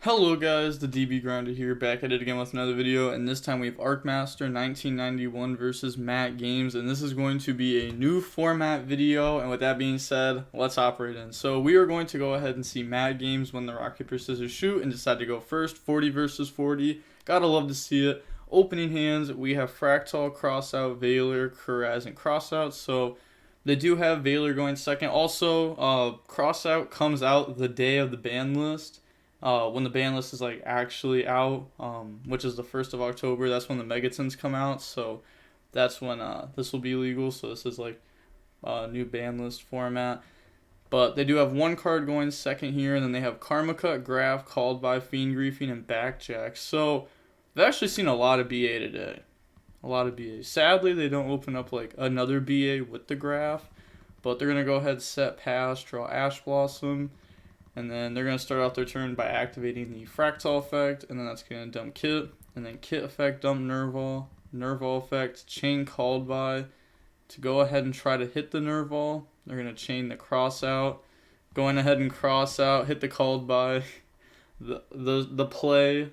Hello guys, the DB Grinder here, back at it again with another video, and this time we have Arcmaster 1991 versus Matt Games, and this is going to be a new format video, and with that being said, let's hop right in. So we are going to go ahead and see Matt Games win the rock, paper, scissors, shoot, and decide to go first, 40 versus 40, gotta love to see it. Opening hands, we have Fractal, Crossout, Valor, Kuraz, and Crossout, so they do have Valor going second. Also, Crossout comes out the day of the ban list. When the ban list is like actually out, which is the 1st of October, that's when the Megatons come out. So that's when this will be legal. So this is like a new ban list format. But they do have one card going second here, and then they have Karma Cut, Graph, Called by, Fiend Griefing, and Backjack. So I've actually seen a lot of BA today. A lot of BA. Sadly, they don't open up like another BA with the Graph. But they're going to go ahead, set, pass, draw Ash Blossom. And then they're going to start off their turn by activating the Fractal effect, and then that's going to dump Kit, and then Kit effect, dump Nerval, Nerval effect, chain Called by, to go ahead and try to hit the Nerval. They're going to chain the Cross out, going ahead and Cross out, hit the Called by, the play,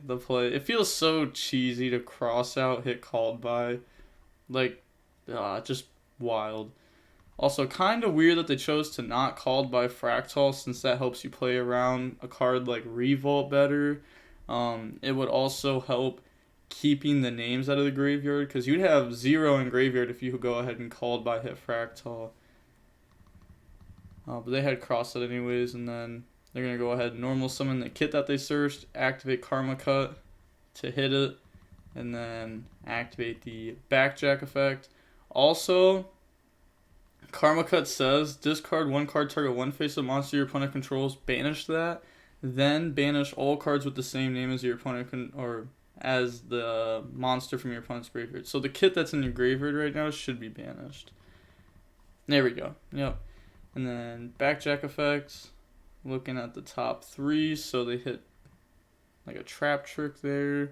it feels so cheesy to Cross out, hit Called by, like, just wild. Also, kind of weird that they chose to not Called by Fractal, since that helps you play around a card like Revolt better. It would also help keeping the names out of the graveyard, because you'd have 0 in graveyard if you could go ahead and Called by hit Fractal. But they had Cross it anyways, and then they're going to go ahead and normal summon the Kit that they searched, activate Karma Cut to hit it, and then activate the Backjack effect. Also, Karma Cut says, discard one card, target one face-up monster your opponent controls, banish that, then banish all cards with the same name as your opponent or as the monster from your opponent's graveyard. So the Kit that's in your graveyard right now should be banished. There we go. Yep. And then Backjack effects, looking at the top 3, so they hit like a trap trick there.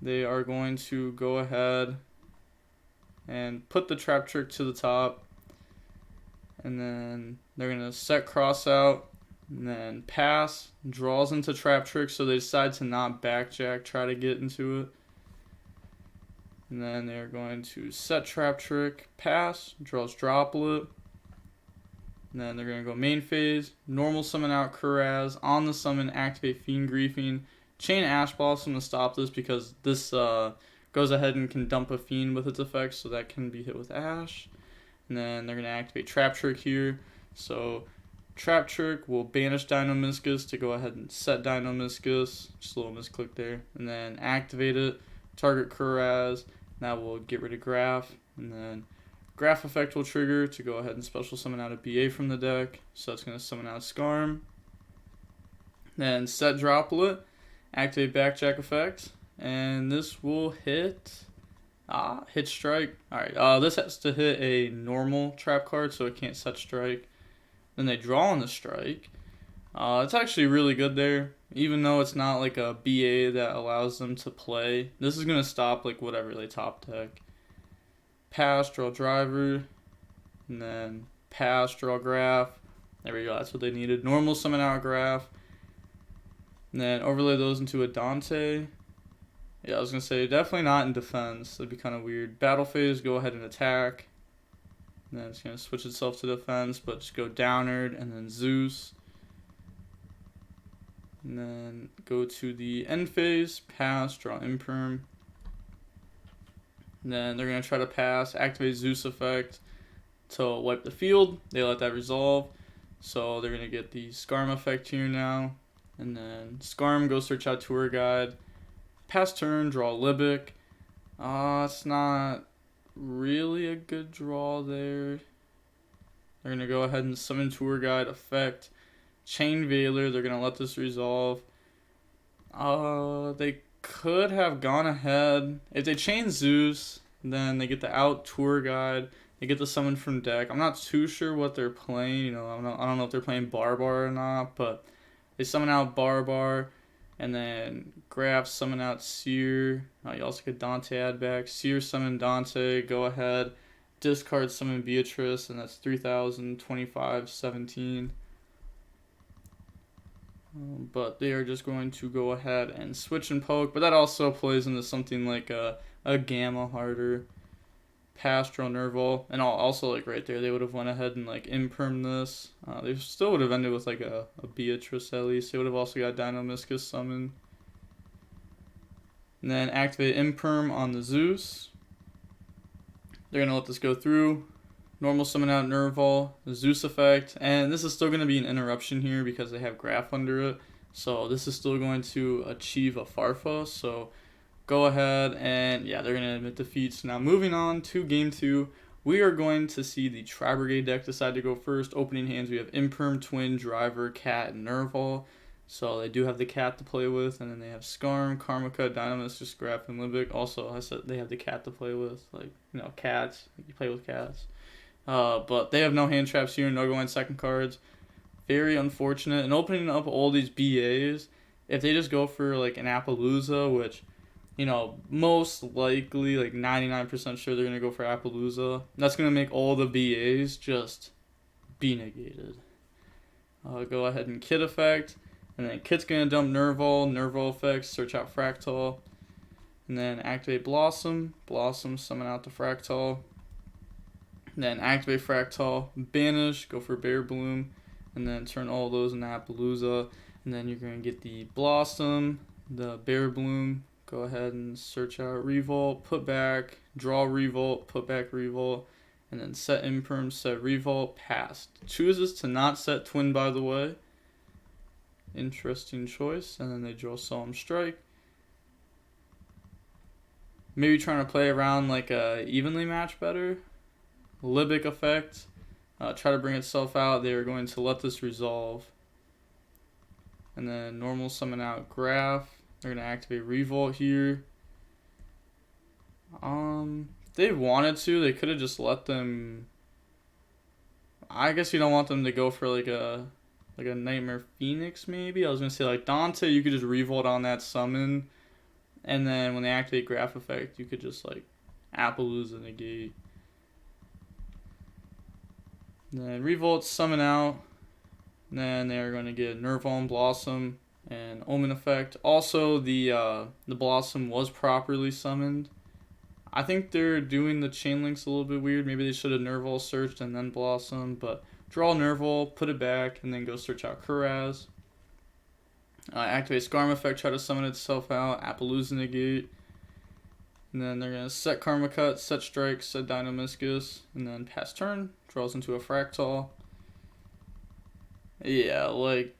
They are going to go ahead and put the trap trick to the top, and then they're going to set Cross out, and then pass, draws into trap trick, so they decide to not Backjack, try to get into it. And then they're going to set trap trick, pass, draws Droplet, and then they're going to go main phase, normal summon out Kuraz, on the summon activate Fiend Griefing, chain Ash Blossom to stop this, because this goes ahead and can dump a Fiend with its effects, so that can be hit with Ash. And then they're going to activate Trap Trick here. So Trap Trick will banish Dienomiscus to go ahead and set Dienomiscus. Just a little misclick there. And then activate it, target Kuraz. That will get rid of Graph. And then Graph effect will trigger to go ahead and special summon out a BA from the deck. So that's going to summon out Skarm. Then set Droplet, activate Backjack effect. And this will hit strike. Alright, this has to hit a normal trap card, so it can't set strike. Then they draw on the strike. It's actually really good there, even though it's not like a BA that allows them to play. This is going to stop like whatever they top deck. Pass, draw Driver, and then pass, draw Graph. There we go, that's what they needed. Normal summon out Graph. And then overlay those into a Dante. Yeah, I was going to say, definitely not in defense. That'd be kind of weird. Battle phase, go ahead and attack. And then it's going to switch itself to defense, but just go Downward, and then Zeus. And then go to the end phase, pass, draw Imperm. And then they're going to try to pass, activate Zeus effect to wipe the field. They let that resolve. So they're going to get the Skarm effect here now. And then Skarm, go search out Tour Guide. Pass turn, draw Libic. It's not really a good draw there. They're going to go ahead and summon Tour Guide effect. Chain Valor, they're going to let this resolve. They could have gone ahead. If they chain Zeus, then they get the out Tour Guide. They get the summon from deck. I'm not too sure what they're playing. I don't know if they're playing Barbar or not, but they summon out Barbar. And then Graph, summon out Seer. You also get Dante add back. Seer, summon Dante. Go ahead. Discard, summon Beatrice. And that's 3,025, 17. But they are just going to go ahead and switch and poke. But that also plays into something like a Gamma Harder, Pastoral Nerval, and also like right there, they would have went ahead and like imperm this. They still would have ended with like a Beatrice at least. They would have also got Deinonymiscus summon. And then activate imperm on the Zeus. They're going to let this go through. Normal summon out Nerval, the Zeus effect, and this is still going to be an interruption here because they have Graph under it. So this is still going to achieve a Farfa. So go ahead and yeah, they're going to admit defeat. So now moving on to game 2, we are going to see the Tri-Brigade deck decide to go first. Opening hands, we have Imperm, Twin, Driver, Cat, and Nerval. So they do have the cat to play with, and then they have Skarm, Karmika, Dynamiscus, Graph, and Limbic. Also, I said they have the cat to play with, like, you know, cats. You play with cats. But they have no hand traps here, no going second cards. Very unfortunate. And opening up all these BAs, if they just go for like an Appaloosa, which, you know, most likely, like 99% sure they're going to go for Appaloosa, that's going to make all the BAs just be negated. Go ahead and Kit effect. And then Kit's going to dump Nerval effects, search out Fractal. And then activate Blossom, summon out the Fractal. Then activate Fractal, banish, go for Bear Bloom, and then turn all those into Appaloosa. And then you're going to get the Blossom, the Bear Bloom, go ahead and search out Revolt, put back, draw Revolt, put back Revolt, and then set Imperm, set Revolt, passed. Chooses to not set Twin, by the way. Interesting choice. And then they draw Solemn Strike. Maybe trying to play around like a evenly match better. Libic effect. Try to bring itself out. They are going to let this resolve. And then normal summon out Graph. They're going to activate Revolt here. If they wanted to, they could have just let them. I guess you don't want them to go for like a Nightmare Phoenix maybe. I was going to say like Dante, you could just Revolt on that summon. And then when they activate Graph effect, you could just like Appaloosa negate. Then Revolt, summon out. Then they're going to get Nerval and Blossom and Omen effect. Also, the Blossom was properly summoned. I think they're doing the chain links a little bit weird. Maybe they should have Nerval searched and then Blossom. But draw Nerval, put it back, and then go search out Kuraz. Activate Skarm effect, try to summon itself out. Appaloosa negate. And then they're going to set Karma Cut, set Strike, set Deinonymiscus, and then pass turn. Draws into a Fractal. Yeah, like,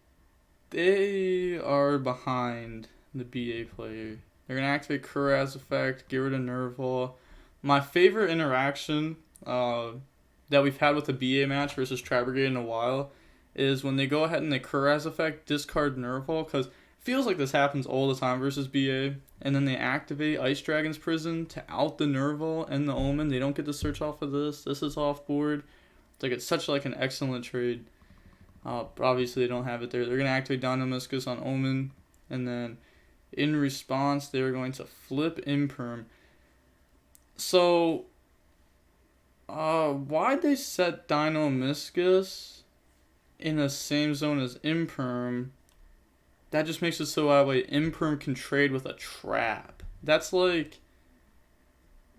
they are behind the BA player. They're going to activate Kuraz effect, get rid of Nerval. My favorite interaction that we've had with a BA match versus Tri-Brigade in a while is when they go ahead and they Kuraz effect, discard Nerval, because feels like this happens all the time versus BA, and then they activate Ice Dragon's Prison to out the Nerval and the Omen. They don't get to search off of this. This is off board. It's like it's such like an excellent trade. But obviously they don't have it there. They're gonna activate Deinonymiscus on Omen, and then in response they're going to flip Imperm. So why'd they set Deinonymiscus in the same zone as Imperm? That just makes it so that way Imperm can trade with a trap. That's like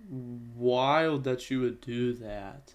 wild that you would do that.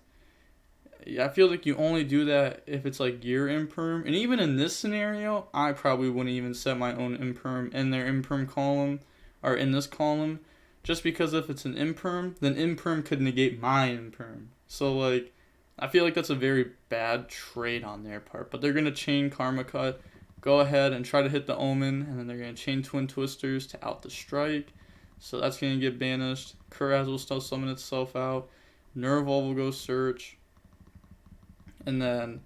I feel like you only do that if it's like your Imperm. And even in this scenario, I probably wouldn't even set my own Imperm in their Imperm column or in this column. Just because if it's an Imperm, then Imperm could negate my Imperm. So like, I feel like that's a very bad trade on their part. But they're going to chain Karma Cut. Go ahead and try to hit the Omen, and then they're going to chain Twin Twisters to out the Strike. So that's going to get banished. Kuraz will still summon itself out. Nerval will go search. And then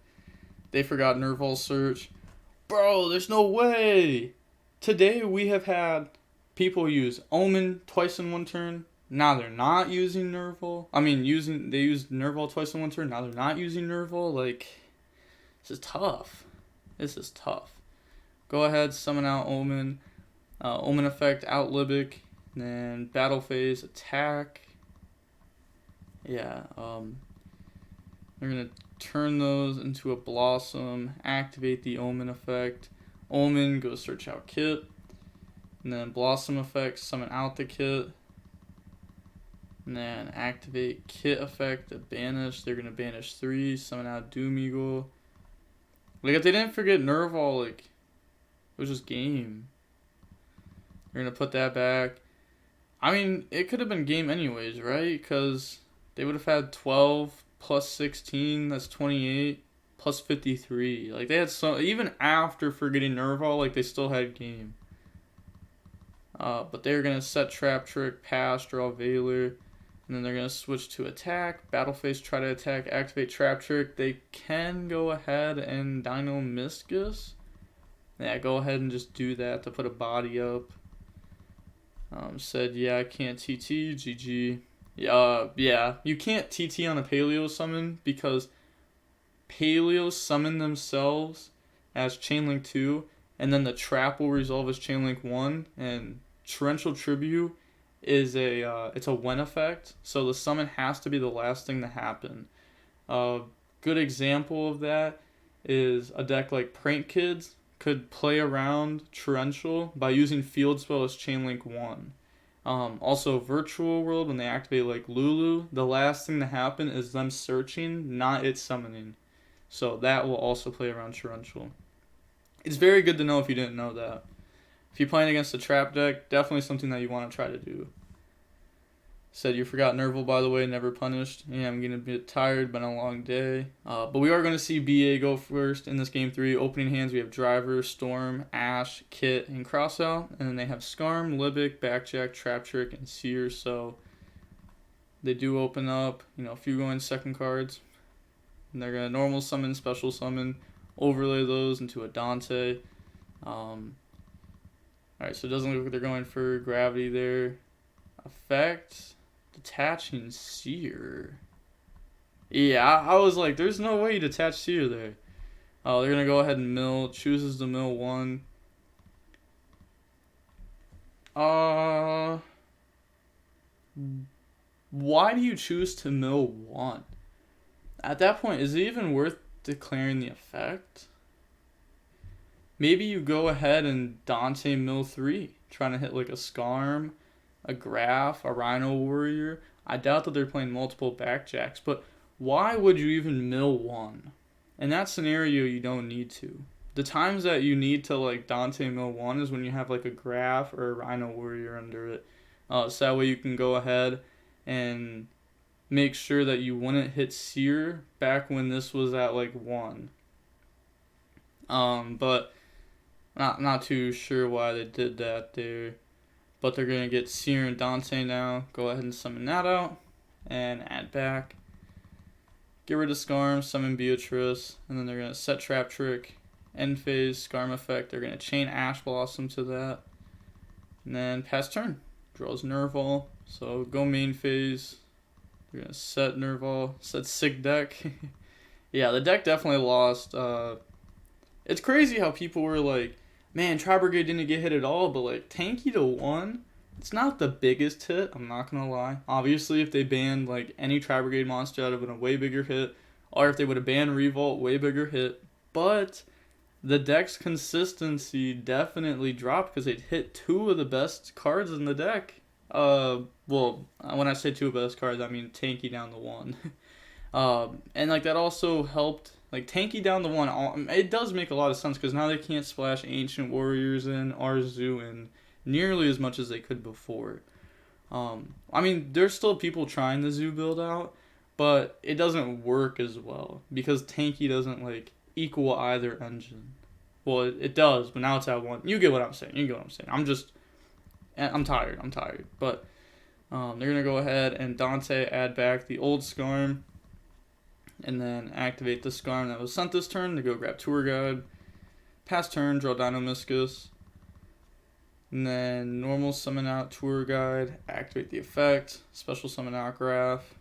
they forgot Nerval search. Bro, there's no way! Today we have had people use Omen twice in one turn. Now they're not using Nerval. They used Nerval twice in one turn. Now they're not using Nerval. Like, this is tough. This is tough. Go ahead, summon out Omen. Omen effect, out Libic. Then battle phase, attack. Yeah, they're going to turn those into a Blossom. Activate the Omen effect. Omen, go search out kit. And then Blossom effect, summon out the kit. And then activate kit effect to banish. They're going to banish 3, summon out Doom Eagle. Like, if they didn't forget Nerval, like, it was just game. They're going to put that back. I mean, it could have been game anyways, right? Because they would have had 12 plus 16, that's 28, plus 53. Like, they had so, even after forgetting Nerval, like, they still had game. But they're going to set Trap Trick, pass, draw Veiler. And then they're going to switch to attack. Battle Phase, try to attack, activate Trap Trick. They can go ahead and Dino Miscus. Yeah, go ahead and just do that to put a body up. Said, yeah, I can't TT, GG. Yeah, you can't TT on a Paleo summon because Paleo summon themselves as Chainlink 2, and then the trap will resolve as Chainlink 1, and Torrential Tribute is it's a when effect, so the summon has to be the last thing to happen. Good example of that is a deck like Prank Kids could play around Torrential by using Field Spell as Chainlink 1. Also, Virtual World, when they activate like Lulu, the last thing to happen is them searching, not it summoning. So that will also play around Torrential. It's very good to know if you didn't know that. If you're playing against a trap deck, definitely something that you want to try to do. Said you forgot Nerval, by the way, never punished. Yeah, I'm getting a bit tired, been a long day. But we are going to see BA go first in this game 3. Opening hands, we have Driver, Storm, Ash, Kit, and Crossout. And then they have Skarm, Libic, Backjack, Trap Trick, and Seer. So they do open up, a few going second cards. And they're going to normal summon, special summon, overlay those into a Dante. Alright, so it doesn't look like they're going for Gravity there. Effect. Detaching Seer. Yeah, I was like, there's no way you detach Seer there. Oh, they're going to go ahead and mill. Chooses to mill 1. Why do you choose to mill 1? At that point, is it even worth declaring the effect? Maybe you go ahead and Dante mill 3. Trying to hit like a Skarm, a Graph, a Rhino Warrior. I doubt that they're playing multiple Backjacks, but why would you even mill 1? In that scenario, you don't need to. The times that you need to like Dante mill 1 is when you have like a Graph or a Rhino Warrior under it. So that way you can go ahead and make sure that you wouldn't hit Seer back when this was at like 1. But not too sure why they did that there. But they're going to get Seer and Dante now. Go ahead and summon that out. And add back. Get rid of Skarm, summon Beatrice. And then they're going to set Trap Trick. End phase, Skarm effect. They're going to chain Ash Blossom to that. And then pass turn. Draws Nerval. So go main phase. They're going to set Nerval. Set Sig deck. Yeah, the deck definitely lost. It's crazy how people were like, man, Tri-Brigade didn't get hit at all, but like tanky to 1, it's not the biggest hit, I'm not gonna lie. Obviously, if they banned like any Tri-Brigade monster, that would have been a way bigger hit. Or if they would have banned Revolt, way bigger hit. But the deck's consistency definitely dropped because it hit 2 of the best cards in the deck. Well, when I say 2 of the best cards, I mean tanky down to 1. And like that also helped. Like, tanky down the 1, it does make a lot of sense, because now they can't splash Ancient Warriors in, Arzu in, nearly as much as they could before. I mean, there's still people trying the Zoo build out, but it doesn't work as well, because tanky doesn't, like, equal either engine. Well, it does, but now it's at 1. You get what I'm saying, I'm tired, but they're going to go ahead and Dante add back the old Skarm, and then activate the Skarm that was sent this turn to go grab Tour Guide. Pass turn, draw Dino Miscus. And then normal summon out Tour Guide, activate the effect, special summon out Graph.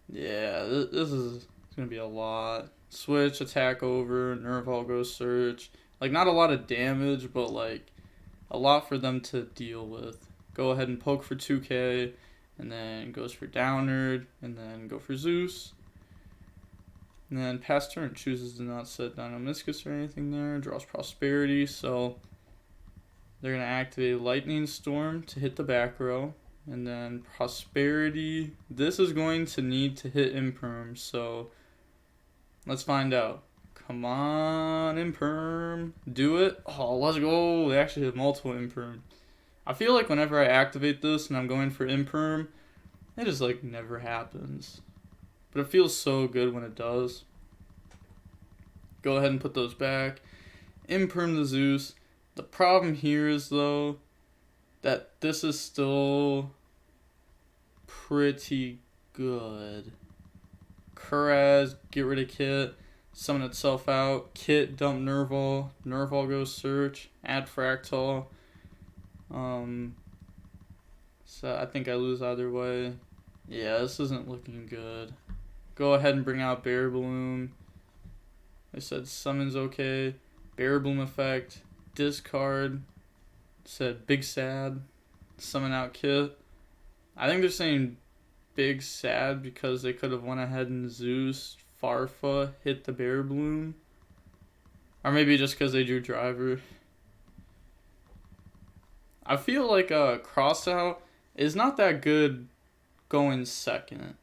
Yeah, this is going to be a lot. Switch, attack over, Nerval goes search. Like, not a lot of damage, but like a lot for them to deal with. Go ahead and poke for 2k, and then goes for Downerd, and then go for Zeus. And then past turn chooses to not set Dynamiscus or anything there. Draws Prosperity, so they're going to activate Lightning Storm to hit the back row. And then Prosperity. This is going to need to hit Imperm, so let's find out. Come on, Imperm. Do it. Oh, let's go. They actually have multiple Imperm. I feel like whenever I activate this and I'm going for Imperm, it just like never happens. But it feels so good when it does. Go ahead and put those back. Imperm the Zeus. The problem here is, though, that this is still pretty good. Kuraz, get rid of Kit. Summon itself out. Kit, dump Nerval. Nerval goes search. Add Fractal. So I think I lose either way. Yeah, this isn't looking good. Go ahead and bring out Bear Bloom. They said summon's okay. Bear Bloom effect. Discard. Said Big Sad. Summon out Kit. I think they're saying Big Sad because they could have went ahead and Zeus, Farfa, hit the Bear Bloom. Or maybe just because they drew Driver. I feel like Crossout is not that good going second.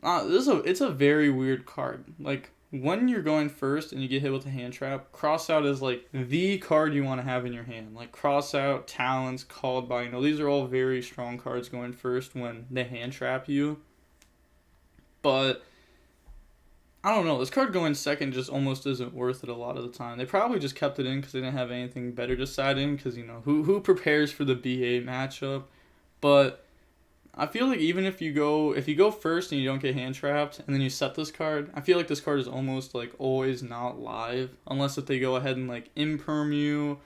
It's a very weird card. Like, when you're going first and you get hit with a hand trap, Crossout is like the card you want to have in your hand. Like Crossout, Talons, Called By, these are all very strong cards going first when they hand trap you. But I don't know, this card going second just almost isn't worth it a lot of the time. They probably just kept it in because they didn't have anything better to side in, because who prepares for the BA matchup? But I feel like even if you go first and you don't get hand trapped and then you set this card, I feel like this card is almost like always not live unless if they go ahead and like imperm you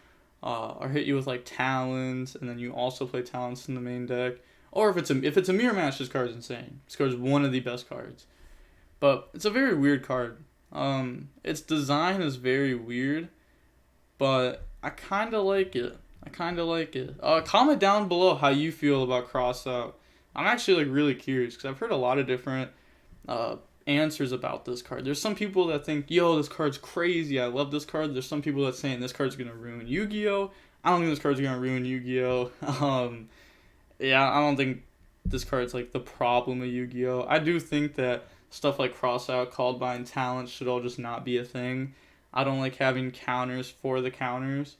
or hit you with like Talons and then you also play Talons in the main deck, or if it's a mirror match, this card is insane. This card is one of the best cards, but it's a very weird card. Its design is very weird, but I kind of like it. Comment down below how you feel about Crossout. I'm actually like really curious because I've heard a lot of different answers about this card. There's some people that think, yo, this card's crazy, I love this card. There's some people that saying this card's gonna ruin Yu-Gi-Oh. I don't think this card's gonna ruin Yu-Gi-Oh. Yeah, I don't think this card's like the problem of Yu-Gi-Oh. I do think that stuff like Crossout, Called By, and Talents should all just not be a thing. I don't like having counters for the counters.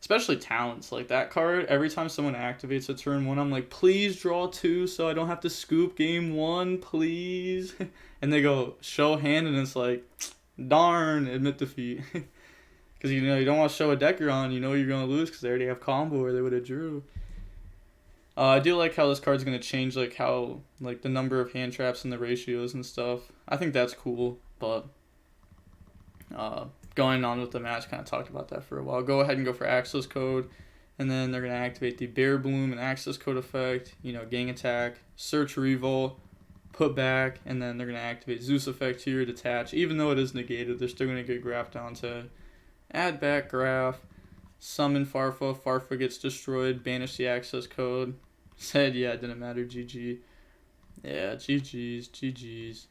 Especially Talents, like that card, every time someone activates a turn 1, I'm like, please draw 2 so I don't have to scoop game 1, please. And they go, show hand, and it's like, darn, admit defeat. Because, you don't want to show a deck you're on, you're going to lose because they already have combo or they would have drew. I do like how this card's going to change, like, how, like, the number of hand traps and the ratios and stuff. I think that's cool, but going on with the match, kind of talked about that for a while. Go ahead and go for access code, and then they're going to activate the Bear Bloom and access code effect, gang attack, search revolt, put back, and then they're going to activate Zeus effect here, detach. Even though it is negated, they're still going to get graphed onto add back graph, summon Farfa, Farfa gets destroyed, banish the access code. Said, yeah, it didn't matter, GG. Yeah, GG's.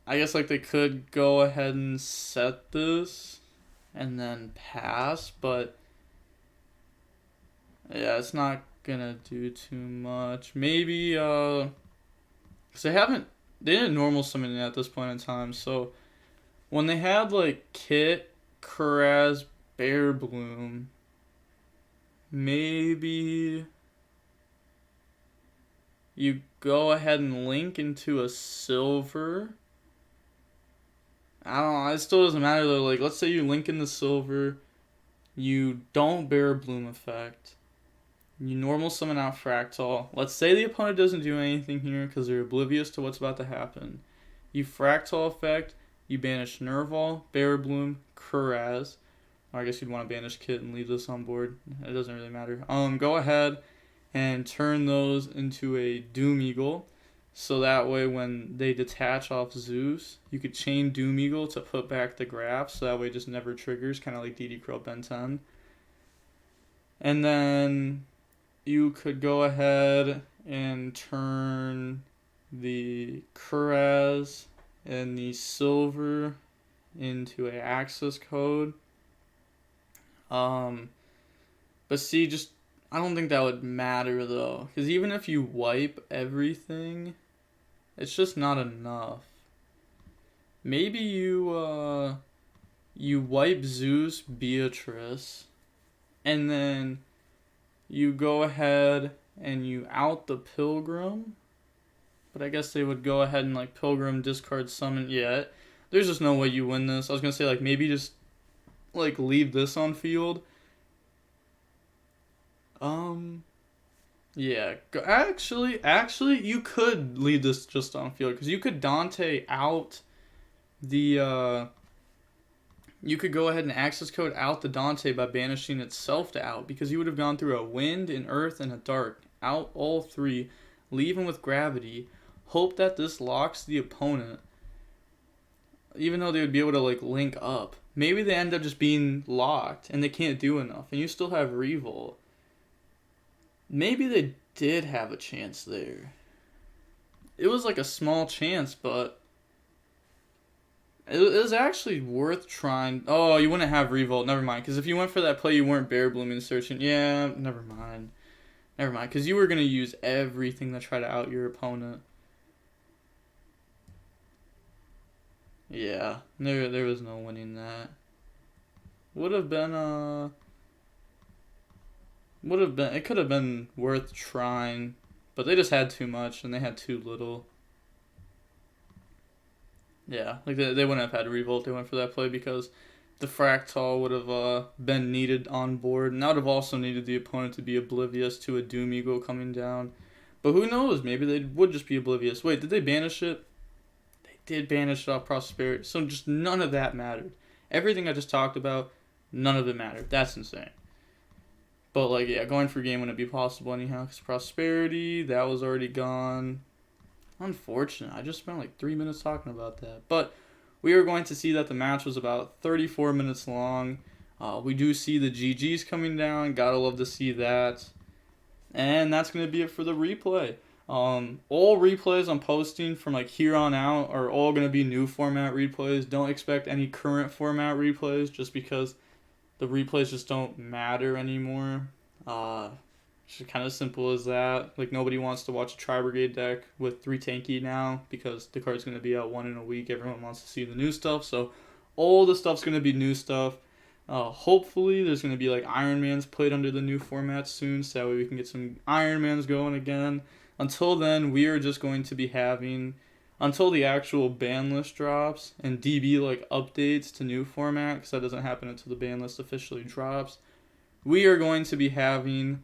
I guess like they could go ahead and set this and then pass, but yeah, it's not gonna do too much. Maybe because they didn't normal summon it at this point in time, so when they had like Kit, Kuraz, Bear Bloom, maybe you go ahead and link into a silver. I don't know, it still doesn't matter though. Like, let's say you link in the silver, you don't Bear Bloom effect, you normal summon out Fractal. Let's say the opponent doesn't do anything here because they're oblivious to what's about to happen. You Fractal effect, you banish Nerval, Bear Bloom, Kuraz. Or I guess you'd want to banish Kit and leave this on board. It doesn't really matter. Go ahead and turn those into a Doom Eagle. So that way when they detach off Zeus, you could chain Doom Eagle to put back the graph, so that way it just never triggers, kind of like dotKuro Ben 10. And then you could go ahead and turn the Kuraz and the silver into a access code. But see, just I don't think that would matter though, because even if you wipe everything, it's just not enough. Maybe you wipe Zeus, Beatrice, and then you go ahead and you out the Pilgrim. But I guess they would go ahead and like Pilgrim, discard, summon. Yeah, there's just no way you win this. I was gonna say like maybe just like leave this on field. Yeah, actually, you could leave this just on field because you could Dante out the you could go ahead and access code out the Dante by banishing itself to out, because you would have gone through a wind, an earth, and a dark. Out all three, leave him with gravity, hope that this locks the opponent, even though they would be able to like link up. Maybe they end up just being locked and they can't do enough, and you still have Revolt. Maybe they did have a chance there. It was like a small chance, but it was actually worth trying. Oh, you wouldn't have Revolt. Never mind. Because if you went for that play, you weren't Bear Blooming searching. Yeah, never mind. Never mind. Because you were going to use everything to try to out your opponent. Yeah, there was no winning that. It could have been worth trying, but they just had too much and they had too little. Yeah, like they wouldn't have had Revolt. They went for that play because the Fractal would have been needed on board, and that would have also needed the opponent to be oblivious to a Doom Eagle coming down. But who knows? Maybe they would just be oblivious. Wait, did they banish it? They did banish it off Prosperity. So just none of that mattered. Everything I just talked about, none of it mattered. That's insane. But like, yeah, going for game wouldn't be possible anyhow because Prosperity, that was already gone. Unfortunate. I just spent like 3 minutes talking about that. But we are going to see that the match was about 34 minutes long. We do see the GGs coming down. Gotta love to see that. And that's going to be it for the replay. All replays I'm posting from like here on out are all going to be new format replays. Don't expect any current format replays just because the replays just don't matter anymore. It's kind of simple as that. Like, nobody wants to watch a Tri-Brigade deck with 3 tanky now because the card's going to be out 1 in a week. Everyone wants to see the new stuff. So all the stuff's going to be new stuff. Hopefully there's going to be like Iron Mans played under the new format soon, so that way we can get some Iron Mans going again. Until then, we are just going to be having, until the actual ban list drops and DB like updates to new format, because that doesn't happen until the ban list officially drops, we are going to be having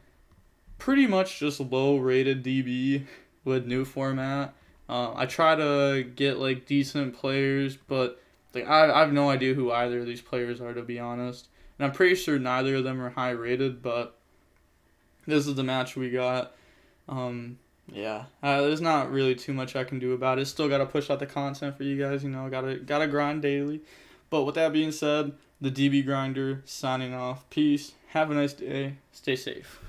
pretty much just low rated DB with new format. I try to get like decent players, but like I have no idea who either of these players are, to be honest. And I'm pretty sure neither of them are high rated, but this is the match we got. Yeah, there's not really too much I can do about it. Still gotta push out the content for you guys, gotta grind daily. But with that being said, the DB Grinder signing off. Peace. Have a nice day. Stay safe.